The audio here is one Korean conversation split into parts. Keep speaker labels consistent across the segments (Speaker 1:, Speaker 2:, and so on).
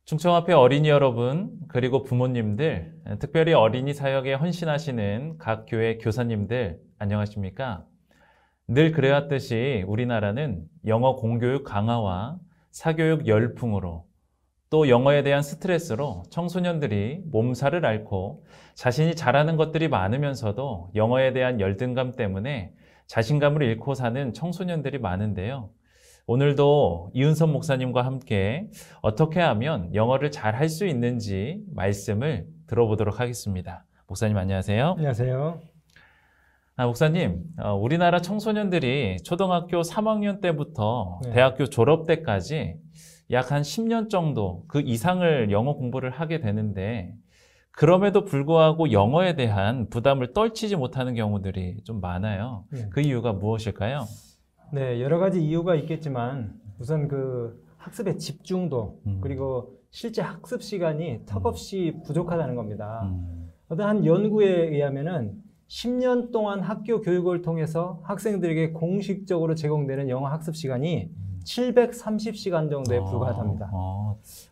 Speaker 1: 충청 앞에 어린이 여러분, 그리고 부모님들, 특별히 어린이 사역에 헌신하시는 각 교회 교사님들, 안녕하십니까? 늘 그래왔듯이 우리나라는 영어 공교육 강화와 사교육 열풍으로 또 영어에 대한 스트레스로 청소년들이 몸살을 앓고 자신이 잘하는 것들이 많으면서도 영어에 대한 열등감 때문에 자신감을 잃고 사는 청소년들이 많은데요. 오늘도 이은선 목사님과 함께 어떻게 하면 영어를 잘 할 수 있는지 말씀을 들어보도록 하겠습니다. 목사님 안녕하세요.
Speaker 2: 안녕하세요.
Speaker 1: 목사님, 우리나라 청소년들이 초등학교 3학년 때부터 대학교 졸업 때까지 약 한 10년 정도 그 이상을 영어 공부를 하게 되는데 그럼에도 불구하고 영어에 대한 부담을 떨치지 못하는 경우들이 좀 많아요. 그 이유가 무엇일까요?
Speaker 2: 네, 여러 가지 이유가 있겠지만 우선 그 학습의 집중도 그리고 실제 학습 시간이 턱없이 부족하다는 겁니다. 어떤 한 연구에 의하면은 10년 동안 학교 교육을 통해서 학생들에게 공식적으로 제공되는 영어 학습 시간이 730시간 정도에 불과하답니다.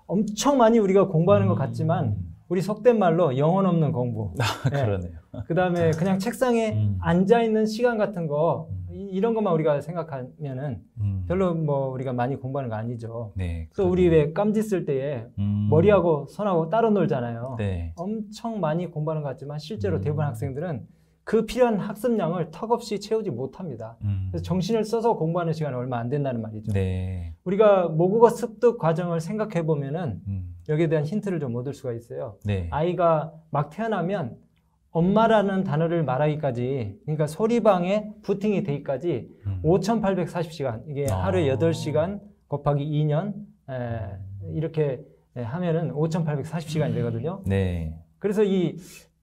Speaker 2: 엄청 많이 우리가 공부하는 것 같지만 우리 속된 말로 영혼 없는 공부.
Speaker 1: 그러네요.
Speaker 2: 그 다음에 그냥 책상에 앉아있는 시간 같은 거 이런 것만 우리가 생각하면은 별로 뭐 우리가 많이 공부하는 거 아니죠.
Speaker 1: 네,
Speaker 2: 또 우리 왜 깜지 쓸 때에 머리하고 손하고 따로 놀잖아요.
Speaker 1: 네.
Speaker 2: 엄청 많이 공부하는 것 같지만 실제로 대부분 학생들은 그 필요한 학습량을 턱없이 채우지 못합니다. 그래서 정신을 써서 공부하는 시간이 얼마 안 된다는 말이죠.
Speaker 1: 네.
Speaker 2: 우리가 모국어 습득 과정을 생각해 보면은 여기에 대한 힌트를 좀 얻을 수가 있어요.
Speaker 1: 네.
Speaker 2: 아이가 막 태어나면 엄마라는 단어를 말하기까지, 그러니까 소리방에 부팅이 되기까지 5,840시간, 이게 하루에 8시간 곱하기 2년 이렇게 하면은 5,840시간이 되거든요.
Speaker 1: 네.
Speaker 2: 그래서 이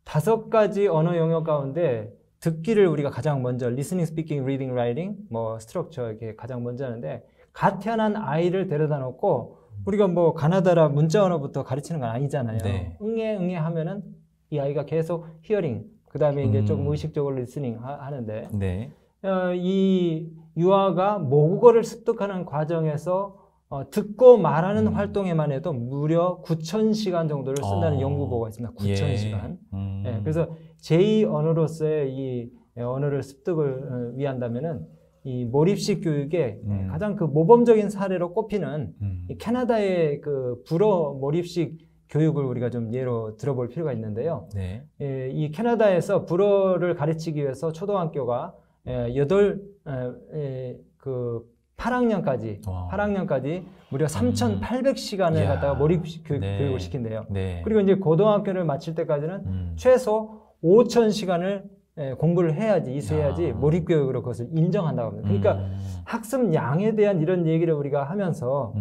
Speaker 2: 5가지 언어 영역 가운데 듣기를 우리가 가장 먼저 listening, speaking, reading, writing, 뭐 스트럭처 이렇게 가장 먼저 하는데 갓 태어난 아이를 데려다 놓고 우리가 뭐 가나다라 문자 언어부터 가르치는 건 아니잖아요.
Speaker 1: 네.
Speaker 2: 응애 하면은 이 아이가 계속 hearing, 그 다음에 이제 조금 의식적으로 listening 하는데
Speaker 1: 네.
Speaker 2: 이 유아가 모국어를 습득하는 과정에서 듣고 말하는 활동에만 해도 무려 9,000시간 정도를 쓴다는 연구 보고가 있습니다. 9,000시간. 네, 그래서 제2 언어로서의 이 언어를 습득을 위한다면은 이 몰입식 교육의 가장 그 모범적인 사례로 꼽히는 이 캐나다의 그 불어 몰입식 교육을 우리가 좀 예로 들어볼 필요가 있는데요.
Speaker 1: 네.
Speaker 2: 이 캐나다에서 불어를 가르치기 위해서 초등학교가 8학년까지 무려 3,800시간을 갖다가 몰입식 교육을 시킨대요.
Speaker 1: 네.
Speaker 2: 그리고 이제 고등학교를 마칠 때까지는 최소 5,000시간을 공부를 해야지, 이수해야지 몰입교육으로 그것을 인정한다고 합니다. 그러니까 학습량에 대한 이런 얘기를 우리가 하면서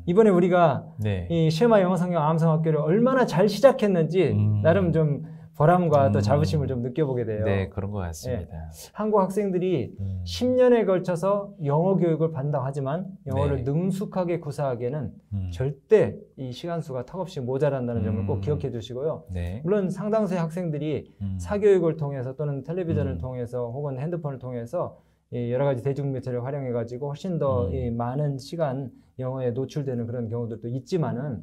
Speaker 2: 이번에 우리가 이 쉐마 영어성경 암성학교를 얼마나 잘 시작했는지 나름 좀 보람과 또 자부심을 좀 느껴보게 돼요.
Speaker 1: 네, 그런 것 같습니다.
Speaker 2: 한국 학생들이 10년에 걸쳐서 영어 교육을 받는다고 하지만 영어를 능숙하게 구사하기에는 절대 이 시간 수가 턱없이 모자란다는 점을 꼭 기억해 주시고요.
Speaker 1: 네.
Speaker 2: 물론 상당수의 학생들이 사교육을 통해서 또는 텔레비전을 통해서 혹은 핸드폰을 통해서 여러 가지 대중매체를 활용해 가지고 훨씬 더 많은 시간 영어에 노출되는 그런 경우들도 있지만은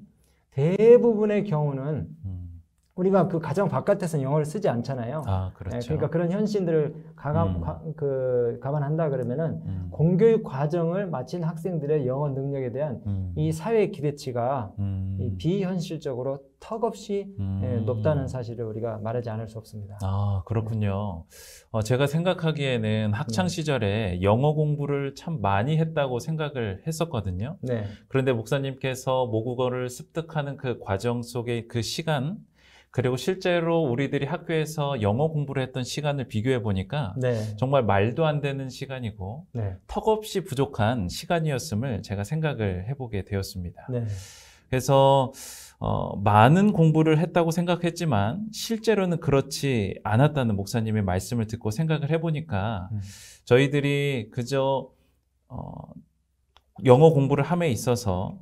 Speaker 2: 대부분의 경우는 우리가 그 가정 바깥에서는 영어를 쓰지 않잖아요.
Speaker 1: 그렇죠.
Speaker 2: 그러니까 그런 현실들을 감안한다 그러면은 공교육 과정을 마친 학생들의 영어 능력에 대한 이 사회 기대치가 이 비현실적으로 턱없이 높다는 사실을 우리가 말하지 않을 수 없습니다.
Speaker 1: 그렇군요. 제가 생각하기에는 학창 시절에 영어 공부를 참 많이 했다고 생각을 했었거든요.
Speaker 2: 네.
Speaker 1: 그런데 목사님께서 모국어를 습득하는 그 과정 속의 그 시간, 그리고 실제로 우리들이 학교에서 영어 공부를 했던 시간을 비교해 보니까 정말 말도 안 되는 시간이고 턱없이 부족한 시간이었음을 제가 생각을 해보게 되었습니다. 그래서 많은 공부를 했다고 생각했지만 실제로는 그렇지 않았다는 목사님의 말씀을 듣고 생각을 해보니까 저희들이 그저 영어 공부를 함에 있어서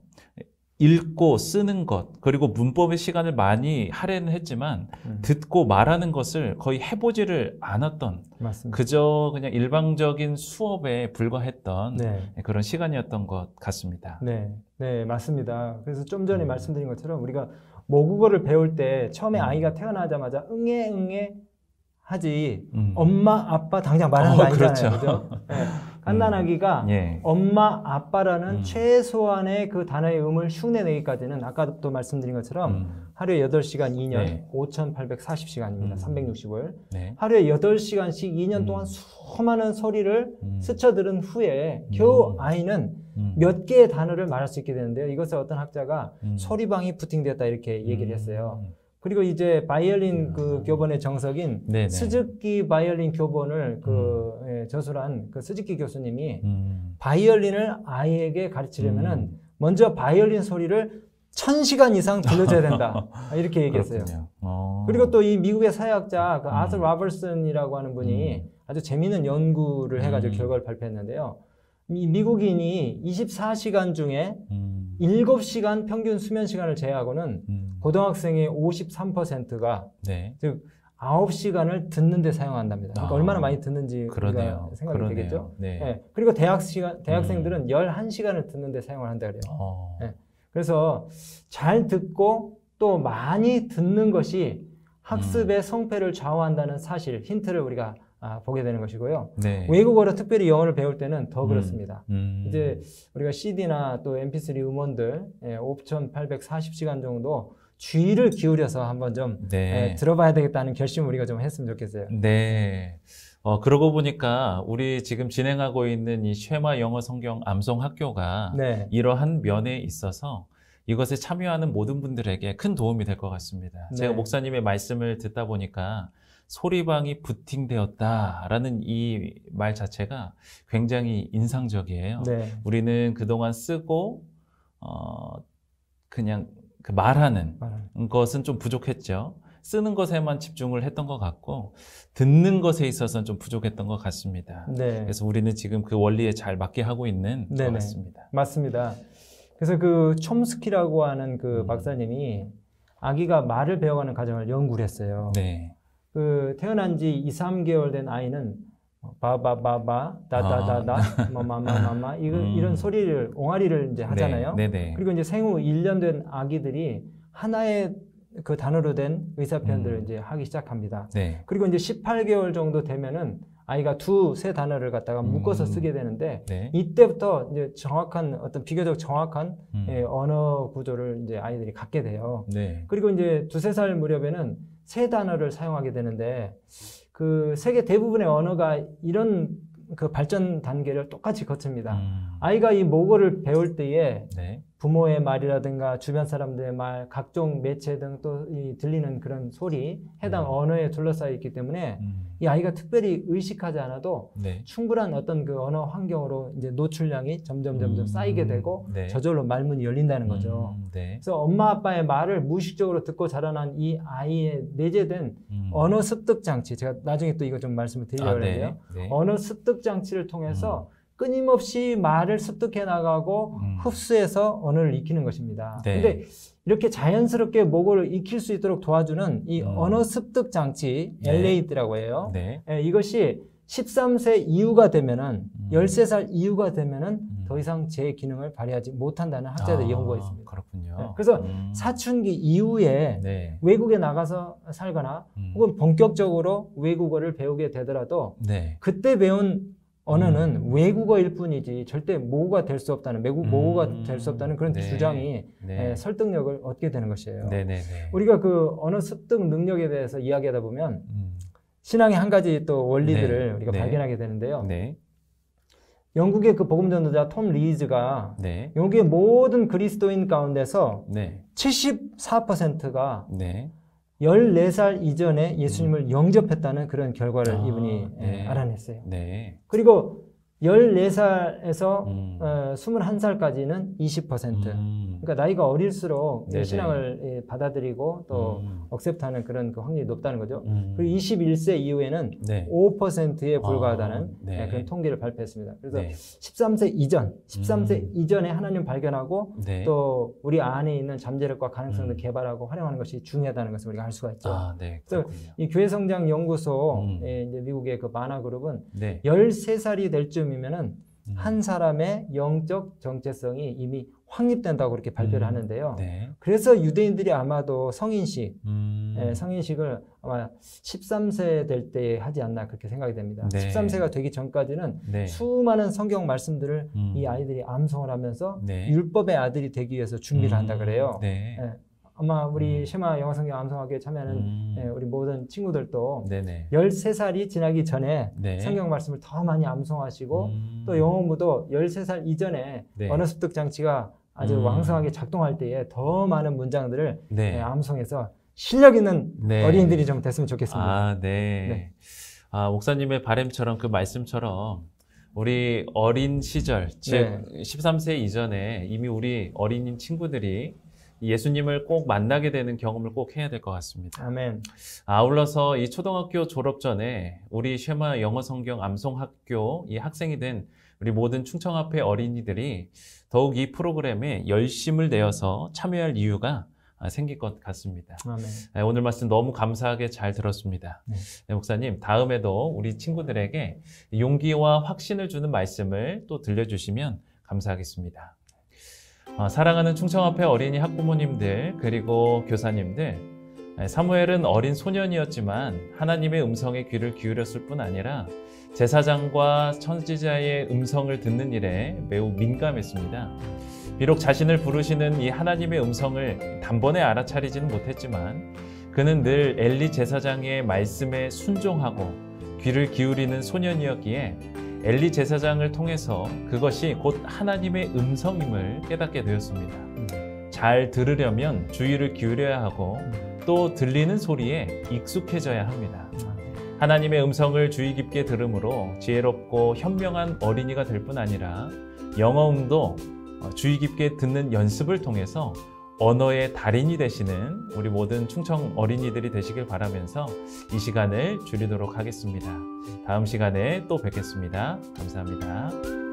Speaker 1: 읽고 쓰는 것, 그리고 문법의 시간을 많이 할애는 했지만 듣고 말하는 것을 거의 해보지를 않았던,
Speaker 2: 맞습니다.
Speaker 1: 그저 그냥 일방적인 수업에 불과했던
Speaker 2: 네.
Speaker 1: 그런 시간이었던 것 같습니다.
Speaker 2: 네, 네, 맞습니다. 그래서 좀 전에 말씀드린 것처럼 우리가 모국어를 배울 때 처음에 아이가 태어나자마자 응애 응애 하지 엄마 아빠 당장 말하는 거 아니잖아요. 그렇죠? 네. 갓난아기가
Speaker 1: 예.
Speaker 2: 엄마 아빠라는 최소한의 그 단어의 음을 흉내내기까지는 아까도 말씀드린 것처럼 하루에 8시간 2년
Speaker 1: 네.
Speaker 2: 5,840시간입니다. 365일.
Speaker 1: 네.
Speaker 2: 하루에 8시간씩 2년 동안 수많은 소리를 스쳐들은 후에 겨우 아이는 몇 개의 단어를 말할 수 있게 되는데요. 이것을 어떤 학자가 소리방이 부팅되었다 이렇게 얘기를 했어요. 그리고 이제 바이올린 그 교본의 정석인
Speaker 1: 네네.
Speaker 2: 스즈키 바이올린 교본을 저술한 그 스즈키 교수님이 바이올린을 아이에게 가르치려면은 먼저 바이올린 소리를 1000시간 이상 들려줘야 된다. 이렇게 얘기했어요. 그리고 또 이 미국의 사회학자 그 아서 로버슨이라고 하는 분이 아주 재미있는 연구를 해가지고 결과를 발표했는데요. 이 미국인이 24시간 중에 7시간 평균 수면 시간을 제외하고는 고등학생의 53%가
Speaker 1: 네.
Speaker 2: 즉 9시간을 듣는 데 사용한답니다. 그러니까 얼마나 많이 듣는지
Speaker 1: 그러네요.
Speaker 2: 우리가 생각이
Speaker 1: 그러네요.
Speaker 2: 되겠죠.
Speaker 1: 네.
Speaker 2: 네. 그리고 대학생들은 11시간을 듣는 데 사용을 한다 그래요. 네. 그래서 잘 듣고 또 많이 듣는 것이 학습의 성패를 좌우한다는 사실, 힌트를 우리가 보게 되는 것이고요.
Speaker 1: 네.
Speaker 2: 외국어로 특별히 영어를 배울 때는 더 그렇습니다. 이제 우리가 CD나 또 MP3 음원들 5,840시간 정도 주의를 기울여서 한번 좀
Speaker 1: 네.
Speaker 2: 들어봐야 되겠다는 결심을 우리가 좀 했으면 좋겠어요.
Speaker 1: 네. 그러고 보니까 우리 지금 진행하고 있는 이 쉐마 영어 성경 암송 학교가
Speaker 2: 네.
Speaker 1: 이러한 면에 있어서 이것에 참여하는 모든 분들에게 큰 도움이 될 것 같습니다.
Speaker 2: 네.
Speaker 1: 제가 목사님의 말씀을 듣다 보니까 소리방이 부팅되었다라는 이 말 자체가 굉장히 인상적이에요.
Speaker 2: 네.
Speaker 1: 우리는 그동안 쓰고 그냥 그 말하는 것은 좀 부족했죠. 쓰는 것에만 집중을 했던 것 같고 듣는 것에 있어서는 좀 부족했던 것 같습니다.
Speaker 2: 네.
Speaker 1: 그래서 우리는 지금 그 원리에 잘 맞게 하고 있는 것
Speaker 2: 네네.
Speaker 1: 같습니다.
Speaker 2: 맞습니다. 그래서 그 촘스키라고 하는 그 박사님이 아기가 말을 배워가는 과정을 연구를 했어요.
Speaker 1: 네.
Speaker 2: 그 태어난 지 2, 3개월 된 아이는 바바바바 다다다다 마마마마마 이런 소리를 옹알이를 이제 하잖아요.
Speaker 1: 네. 네네.
Speaker 2: 그리고 이제 생후 1년 된 아기들이 하나의 그 단어로 된 의사 표현들을 이제 하기 시작합니다.
Speaker 1: 네.
Speaker 2: 그리고 이제 18개월 정도 되면은 아이가 2, 3 단어를 갖다가 묶어서 쓰게 되는데
Speaker 1: 네.
Speaker 2: 이때부터 이제 정확한 어떤 비교적 정확한 언어 구조를 이제 아이들이 갖게 돼요.
Speaker 1: 네.
Speaker 2: 그리고 이제 2, 3살 무렵에는 3 단어를 사용하게 되는데 그 세계 대부분의 언어가 이런 그 발전 단계를 똑같이 거칩니다. 아이가 이 모국어를 배울 때에
Speaker 1: 네.
Speaker 2: 부모의 말이라든가 주변 사람들의 말, 각종 매체 등 또 이 들리는 그런 소리, 해당 언어에 둘러싸여 있기 때문에 이 아이가 특별히 의식하지 않아도
Speaker 1: 네.
Speaker 2: 충분한 어떤 그 언어 환경으로 이제 노출량이 점점 쌓이게 되고
Speaker 1: 네.
Speaker 2: 저절로 말문이 열린다는 거죠.
Speaker 1: 네.
Speaker 2: 그래서 엄마 아빠의 말을 무의식적으로 듣고 자라난 이 아이의 내재된 언어 습득 장치, 제가 나중에 또 이거 좀 말씀을 드리려고 하는데요.
Speaker 1: 네.
Speaker 2: 언어 습득 장치를 통해서 끊임없이 말을 습득해 나가고 흡수해서 언어를 익히는 것입니다.
Speaker 1: 네.
Speaker 2: 근데 이렇게 자연스럽게 모국어를 익힐 수 있도록 도와주는 이 언어 습득 장치,
Speaker 1: 네.
Speaker 2: LAD라고 해요.
Speaker 1: 네.
Speaker 2: 이것이 13세 이후가 되면은 13살 이후가 되면은 더 이상 제 기능을 발휘하지 못한다는 학자들의 연구가 있습니다.
Speaker 1: 그렇군요.
Speaker 2: 네. 그래서 사춘기 이후에
Speaker 1: 네.
Speaker 2: 외국에 나가서 살거나 혹은 본격적으로 외국어를 배우게 되더라도
Speaker 1: 네.
Speaker 2: 그때 배운 언어는 외국어일 뿐이지 절대 모국어가 될 수 없다는 모국어가 될 수 없다는 그런
Speaker 1: 네.
Speaker 2: 주장이
Speaker 1: 네.
Speaker 2: 설득력을 얻게 되는 것이에요.
Speaker 1: 네네네.
Speaker 2: 우리가 그 언어 습득 능력에 대해서 이야기하다 보면 신앙의 한 가지 또 원리들을
Speaker 1: 네.
Speaker 2: 우리가
Speaker 1: 네.
Speaker 2: 발견하게 되는데요.
Speaker 1: 네.
Speaker 2: 영국의 그 복음 전도자 톰 리즈가
Speaker 1: 네.
Speaker 2: 영국의 모든 그리스도인 가운데서
Speaker 1: 네.
Speaker 2: 74%가
Speaker 1: 네.
Speaker 2: 14살 이전에 예수님을 영접했다는 그런 결과를 이분이
Speaker 1: 네.
Speaker 2: 알아냈어요.
Speaker 1: 네.
Speaker 2: 그리고 14살에서 21살까지는 20%. 그러니까 나이가 어릴수록
Speaker 1: 네네.
Speaker 2: 신앙을 받아들이고 또 억셉트하는 그런 그 확률이 높다는 거죠. 그리고 21세 이후에는
Speaker 1: 네.
Speaker 2: 5%에 불과하다는
Speaker 1: 네.
Speaker 2: 그런 통계를 발표했습니다. 그래서
Speaker 1: 네.
Speaker 2: 13세 이전에 하나님 발견하고
Speaker 1: 네.
Speaker 2: 또 우리 안에 있는 잠재력과 가능성을 개발하고 활용하는 것이 중요하다는 것을 우리가 알 수가 있죠.
Speaker 1: 아, 네.
Speaker 2: 그래서
Speaker 1: 그렇군요.
Speaker 2: 이 교회성장 연구소 이제 미국의 그 만화 그룹은
Speaker 1: 네.
Speaker 2: 13살이 될 쯤이면은 한 사람의 영적 정체성이 이미 확립된다고 그렇게 발표를 하는데요.
Speaker 1: 네.
Speaker 2: 그래서 유대인들이 아마도 성인식, 성인식을 아마 13세 될 때 하지 않나 그렇게 생각이 됩니다.
Speaker 1: 네.
Speaker 2: 13세가 되기 전까지는
Speaker 1: 네.
Speaker 2: 수많은 성경 말씀들을 이 아이들이 암송을 하면서
Speaker 1: 네.
Speaker 2: 율법의 아들이 되기 위해서 준비를 한다 그래요.
Speaker 1: 네.
Speaker 2: 아마 우리 쉐마 영어성경 암송학교에 참여하는 우리 모든 친구들도
Speaker 1: 네네.
Speaker 2: 13살이 지나기 전에
Speaker 1: 네.
Speaker 2: 성경 말씀을 더 많이 암송하시고 또 영어무도 13살 이전에
Speaker 1: 네.
Speaker 2: 언어 습득 장치가 아주 왕성하게 작동할 때에 더 많은 문장들을
Speaker 1: 네.
Speaker 2: 암송해서 실력 있는
Speaker 1: 네.
Speaker 2: 어린이들이 좀 됐으면 좋겠습니다.
Speaker 1: 아, 네.
Speaker 2: 네.
Speaker 1: 아, 목사님의 바람처럼 그 말씀처럼 우리 어린 시절, 즉
Speaker 2: 네.
Speaker 1: 13세 이전에 이미 우리 어린이 친구들이 예수님을 꼭 만나게 되는 경험을 꼭 해야 될 것 같습니다.
Speaker 2: 아멘.
Speaker 1: 아울러서 이 초등학교 졸업 전에 우리 쉐마 영어 성경 암송학교 이 학생이 된 우리 모든 충청합회 어린이들이 더욱 이 프로그램에 열심을 내어서 참여할 이유가 생길 것 같습니다.
Speaker 2: 아멘.
Speaker 1: 오늘 말씀 너무 감사하게 잘 들었습니다.
Speaker 2: 네.
Speaker 1: 네, 목사님, 다음에도 우리 친구들에게 용기와 확신을 주는 말씀을 또 들려주시면 감사하겠습니다. 사랑하는 충청합회 어린이 학부모님들 그리고 교사님들, 사무엘은 어린 소년이었지만 하나님의 음성에 귀를 기울였을 뿐 아니라 제사장과 선지자의 음성을 듣는 일에 매우 민감했습니다. 비록 자신을 부르시는 이 하나님의 음성을 단번에 알아차리지는 못했지만 그는 늘 엘리 제사장의 말씀에 순종하고 귀를 기울이는 소년이었기에 엘리 제사장을 통해서 그것이 곧 하나님의 음성임을 깨닫게 되었습니다. 잘 들으려면 주의를 기울여야 하고 또 들리는 소리에 익숙해져야 합니다. 하나님의 음성을 주의 깊게 들음으로 지혜롭고 현명한 어린이가 될 뿐 아니라 영어음도 주의 깊게 듣는 연습을 통해서 언어의 달인이 되시는 우리 모든 충청 어린이들이 되시길 바라면서 이 시간을 줄이도록 하겠습니다. 다음 시간에 또 뵙겠습니다. 감사합니다.